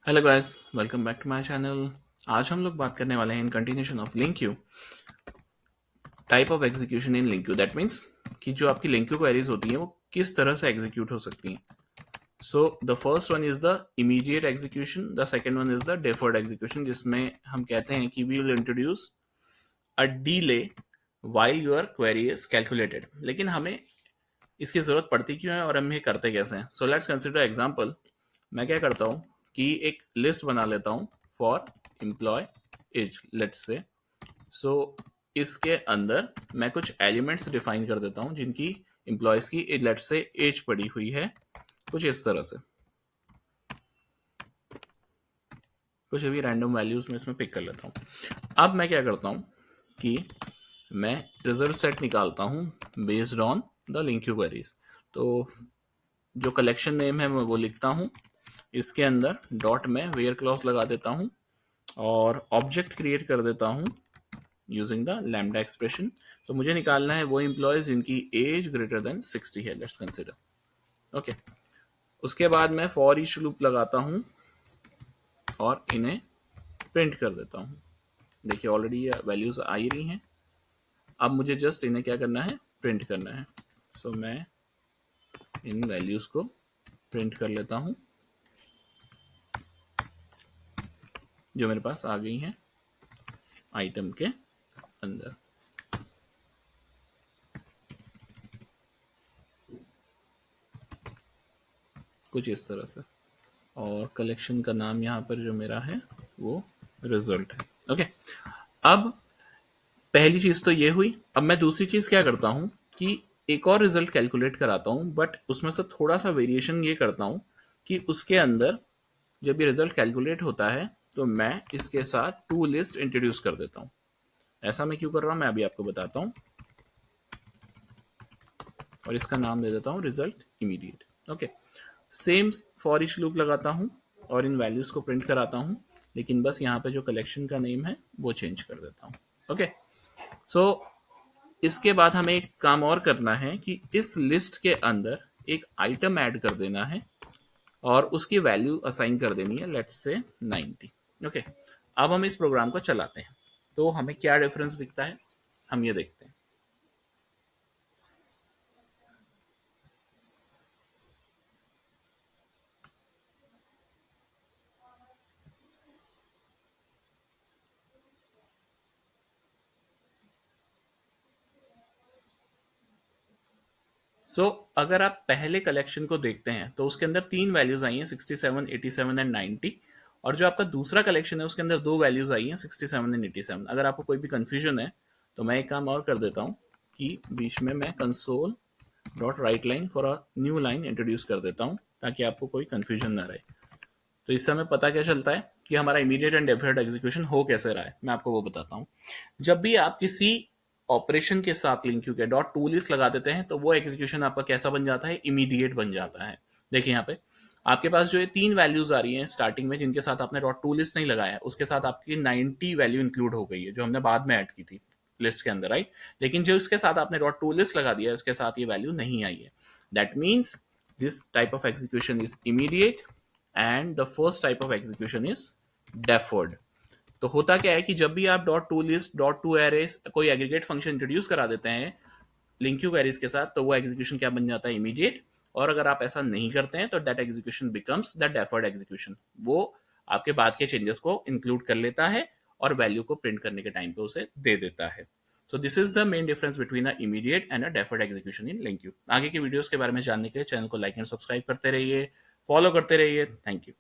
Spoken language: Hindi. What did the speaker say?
Hello guys, welcome back to my channel. आज हम लोग बात करने वाले हैं in continuation of link queue, type of execution in link queue. That means कि जो आपकी लिंक क्यू क्वेरीज होती हैं वो किस तरह से एग्जीक्यूट हो सकती हैं। So the first one is the immediate execution, the second one is the deferred execution, जिसमें हम कहते हैं कि we will introduce a delay while your query is calculated. लेकिन हमें इसकी जरूरत पड़ती क्यों है और हम ये करते कैसे हैं? So let's consider example. मैं क्या करता हूं कि एक लिस्ट बना लेता हूं for employ as, let's say. सो इसके अंदर मैं कुछ एलिमेंट्स डिफाइन कर देता हूं जिनकी एम्प्लॉयज की लेट्स से एज पड़ी हुई है कुछ इस तरह से। कुछ अभी रैंडम वैल्यूज में इसमें पिक कर लेता हूं। अब मैं क्या करता हूं कि मैं रिजल्ट सेट निकालता हूं based on the link Q queries. तो जो कलेक्शन नेम है मैं वो लिखता हूं, इसके अंदर डॉट में वेयर क्लॉज लगा देता हूं और ऑब्जेक्ट क्रिएट कर देता हूं यूजिंग द लैम्डा एक्सप्रेशन। तो मुझे निकालना है वो एम्प्लॉयज जिनकी एज ग्रेटर देन 60 है, लेट्स कंसिडर। ओके, उसके बाद मैं फॉर ईच लूप लगाता हूं और इन्हें प्रिंट कर देता हूं। देखिए ऑलरेडी ये वैल्यूज आ ही रही हैं। अब मुझे जस्ट इन्हें क्या करना है, प्रिंट करना है। सो मैं इन वैल्यूज को प्रिंट कर लेता हूं जो मेरे पास आ गई हैं आइटम के अंदर। कुछ इस तरह से, और कलेक्शन का नाम यहाँ पर जो मेरा है वो रिजल्ट है। ओके, अब पहली चीज तो ये हुई। अब मैं दूसरी चीज क्या करता हूँ कि एक और रिजल्ट कैलकुलेट कराता हूँ, बट उसमें से थोड़ा सा वेरिएशन ये करता हूँ कि उसके अंदर जब ये रिजल्ट कैलकुलेट होता है तो मैं इसके साथ टू लिस्ट इंट्रोड्यूस कर देता हूँ। ऐसा मैं क्यों कर रहा हूँ मैं अभी आपको बताता हूँ, और इसका नाम दे देता हूँ result immediate. Okay, same for each loop लगाता हूँ और इन वैल्यूज को प्रिंट कराता हूँ, लेकिन बस यहाँ पे जो कलेक्शन का नेम है वो चेंज कर देता हूँ। ओके, सो इसके बाद हमें एक काम और करना है कि इस लिस्ट के अंदर एक आइटम ऐड कर देना है और उसकी वैल्यू असाइन कर देनी है, लेट्स से 90। ओके, अब हम इस प्रोग्राम को चलाते हैं तो हमें क्या डिफरेंस दिखता है हम ये देखते हैं। अगर आप पहले कलेक्शन को देखते हैं तो उसके अंदर तीन वैल्यूज आई हैं, 67, 87 एंड 90। और जो आपका दूसरा कलेक्शन है उसके अंदर दो वैल्यूज आई हैं, 67 एंड 87। अगर आपको कोई भी कंफ्यूजन है तो मैं एक काम और कर देता हूँ कि बीच में मैं console dot right line for a new line introduce कर देता हूँ ताकि आपको कोई कंफ्यूजन ना रहे। तो इससे हमें पता क्या चलता है कि हमारा इमीडिएट एंड डेफिनेट एग्जीक्यूशन हो कैसे रहा है। मैं आपको वो बताता हूँ। जब भी आप किसी ऑपरेशन के साथ लिंक क्यू के डॉट टू लिस्ट लगा देते हैं तो वो एग्जीक्यूशन आपका कैसा बन जाता है, इमीडिएट बन जाता है। देखिए यहाँ पे आपके पास जो ये तीन वैल्यूज आ रही हैं स्टार्टिंग में जिनके साथ आपने डॉट टू लिस्ट नहीं लगाया, उसके साथ आपकी 90 वैल्यू इंक्लूड हो गई है जो हमने बाद में ऐड की थी लिस्ट के अंदर, राइट। लेकिन जो इसके साथ आपने डॉट टू लिस्ट लगा दिया है उसके साथ ये वैल्यू नहीं आई है। That means this type of execution is immediate and the first type of execution is deferred. तो होता क्या है कि जब भी आप dot to list dot to arrays कोई एग्रीगेट फंक्शन इंट्रोड्यूस करा देते हैं लिंक क्यू एरेस के साथ तो वो एग्जीक्यूशन क्या बन जाता है, इमीडिएट। और अगर आप ऐसा नहीं करते हैं तो that execution becomes the deferred execution. वो आपके बाद के चेंजेस को इंक्लूड कर लेता है और वैल्यू को प्रिंट करने के टाइम पे उसे दे देता है। So this is the main difference between a immediate and a deferred execution in link Q. आगे की वीडियोस के बारे में जानने के लिए चैनल को लाइक एंड सब्सक्राइब करते रहिए, फॉलो करते रहिए। Thank you.